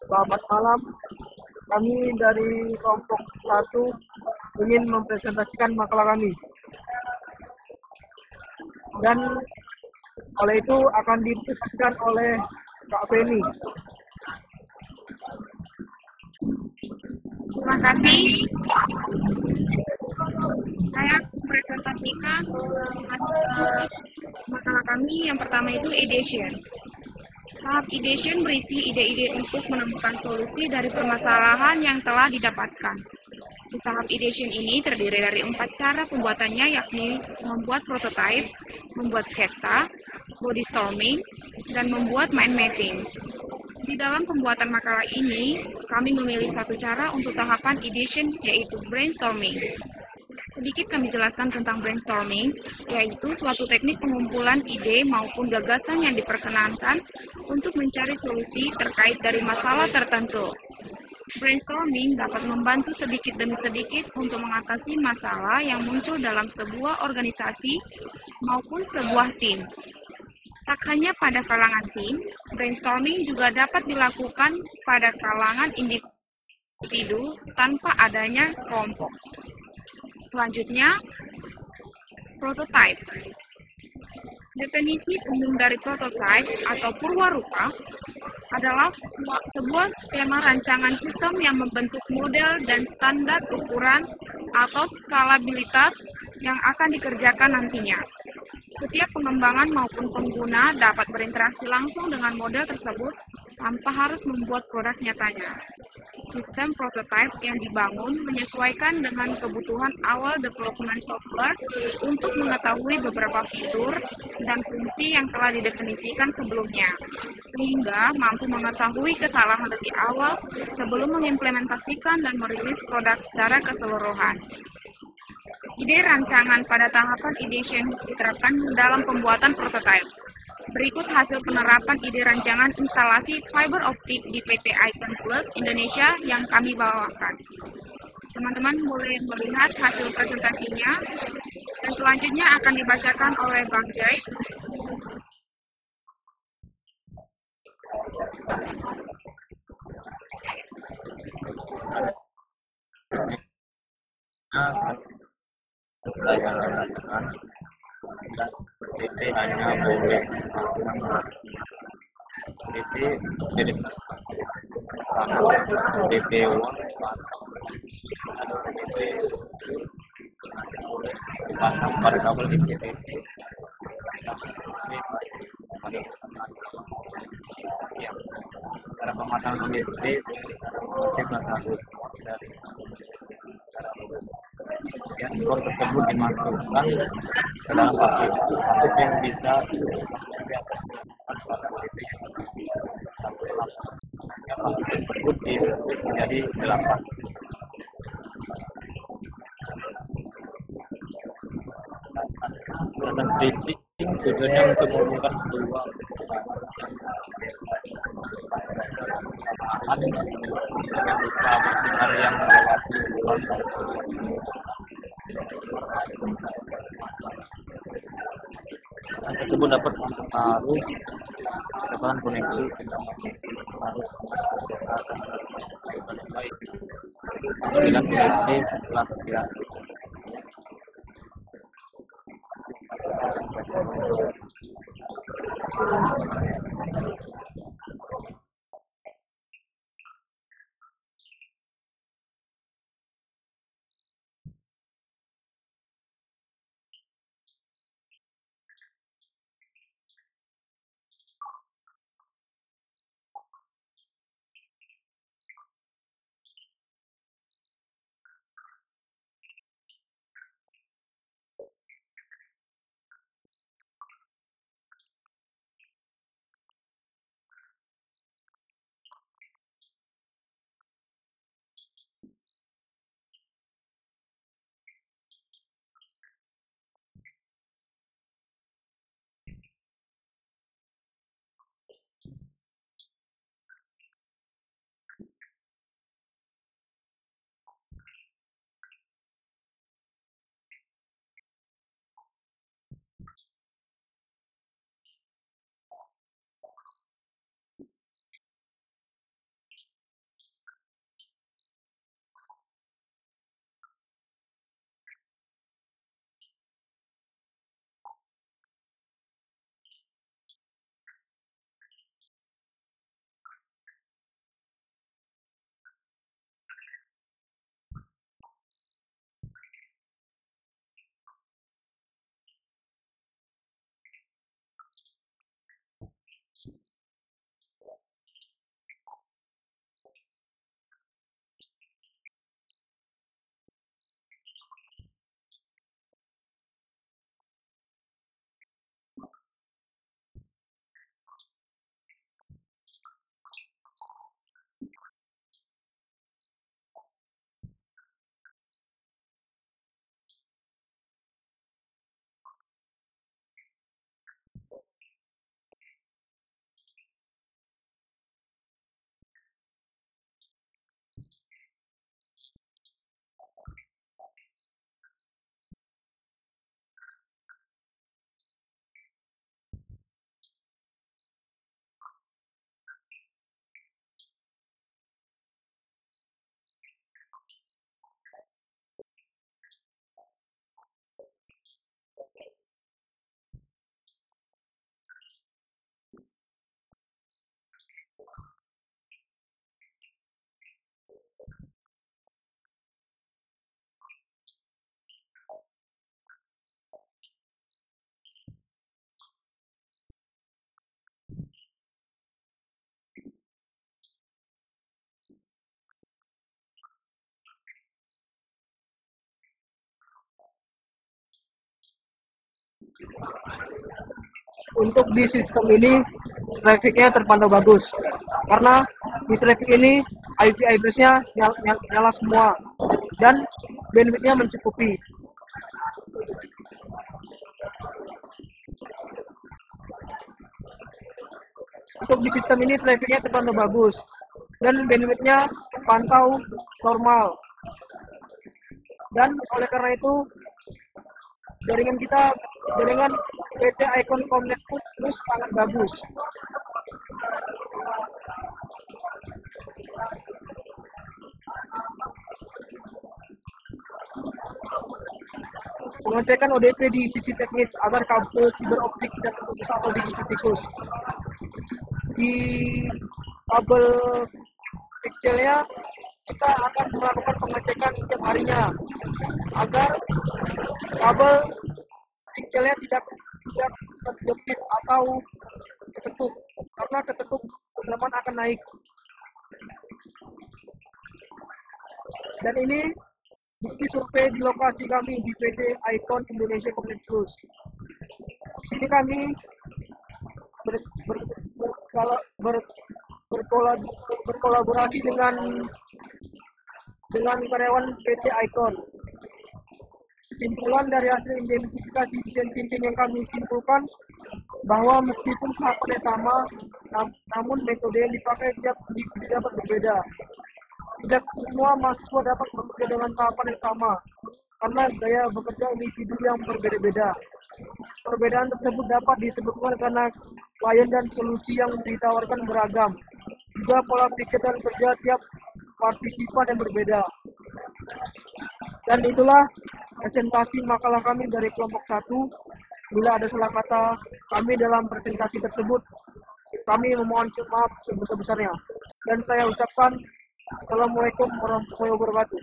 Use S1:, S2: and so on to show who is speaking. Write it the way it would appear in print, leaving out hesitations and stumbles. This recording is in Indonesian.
S1: Selamat malam. Kami dari kelompok 1 ingin mempresentasikan makalah kami. Dan oleh itu akan dipresentasikan oleh Kak Feni.
S2: Terima kasih. Saya presentasikan makalah kami yang pertama itu ideation. Tahap ideation berisi ide-ide untuk menemukan solusi dari permasalahan yang telah didapatkan. Di tahap ideation ini terdiri dari 4 cara pembuatannya, yakni membuat prototype, membuat sketsa, body storming, dan membuat mind mapping. Di dalam pembuatan makalah ini, kami memilih satu cara untuk tahapan ideation, yaitu brainstorming. Sedikit kami jelaskan tentang brainstorming, yaitu suatu teknik pengumpulan ide maupun gagasan yang diperkenankan untuk mencari solusi terkait dari masalah tertentu. Brainstorming dapat membantu sedikit demi sedikit untuk mengatasi masalah yang muncul dalam sebuah organisasi maupun sebuah tim. Tak hanya pada kalangan tim, brainstorming juga dapat dilakukan pada kalangan individu tanpa adanya kelompok. Selanjutnya, prototype. Definisi umum dari prototype atau purwarupa adalah sebuah skema rancangan sistem yang membentuk model dan standar ukuran atau skalabilitas yang akan dikerjakan nantinya. Setiap pengembangan maupun pengguna dapat berinteraksi langsung dengan model tersebut tanpa harus membuat produk nyatanya. Sistem prototype yang dibangun menyesuaikan dengan kebutuhan awal development software untuk mengetahui beberapa fitur dan fungsi yang telah didefinisikan sebelumnya, sehingga mampu mengetahui kesalahan lebih awal sebelum mengimplementasikan dan merilis produk secara keseluruhan. Ide rancangan pada tahapan ideation diterapkan dalam pembuatan prototype. Berikut hasil penerapan ide rancangan instalasi fiber optik di PT Icon Plus Indonesia yang kami bawakan. Teman-teman boleh melihat hasil presentasinya, dan selanjutnya akan dibacakan oleh Bang Jai.
S3: Saya mengatakan dan PT hanya boleh PT jadi PT uang PT pasang pada kabel di PT cara pemasangan PT harus dari yang impor tersebut dimasukkan ke dalam plastik yang bisa tersebut menjadi 8. Proses treating tujuannya untuk mengumpulkan kedua bahan yang bisa bersinar yang melewati bulan tersebut dapat mempengaruhi kecepatan koneksi harus baik tidak efektif latihan.
S1: Untuk di sistem ini trafficnya terpantau bagus karena di traffic ini IP address-nya nyala semua dan bandwidth-nya mencukupi. Untuk di sistem ini trafficnya terpantau bagus dan bandwidth-nya terpantau normal. Dan oleh karena itu jaringan PT Icon Comnet Plus sangat bagus. Pengecekan ODP di sisi teknis agar kabel fiber optik tidak terputus atau diputus. Di kabel pixelnya kita akan melakukan pengecekan setiap harinya agar kabel pixelnya tidak terjepit atau ketutup, karena ketutup kedalaman akan naik. Dan ini bukti survei di lokasi kami di PT Icon Indonesia Comnet Plus. Di sini kami berkolaborasi dengan karyawan PT Icon. Kesimpulan dari hasil identifikasi desain tinting yang kami simpulkan bahwa meskipun tahapannya sama, namun metode yang dipakai dapat berbeda. Tidak semua mahasiswa dapat bekerja dengan tahapan yang sama, karena gaya bekerja individu yang berbeda-beda. Perbedaan tersebut dapat disebutkan karena klien dan solusi yang ditawarkan beragam. Juga pola pikir dan kerja tiap partisipan yang berbeda. Dan itulah presentasi makalah kami dari kelompok 1. Bila ada salah kata kami dalam presentasi tersebut, kami memohon maaf sebesar-besarnya. Dan saya ucapkan Assalamualaikum warahmatullahi wabarakatuh.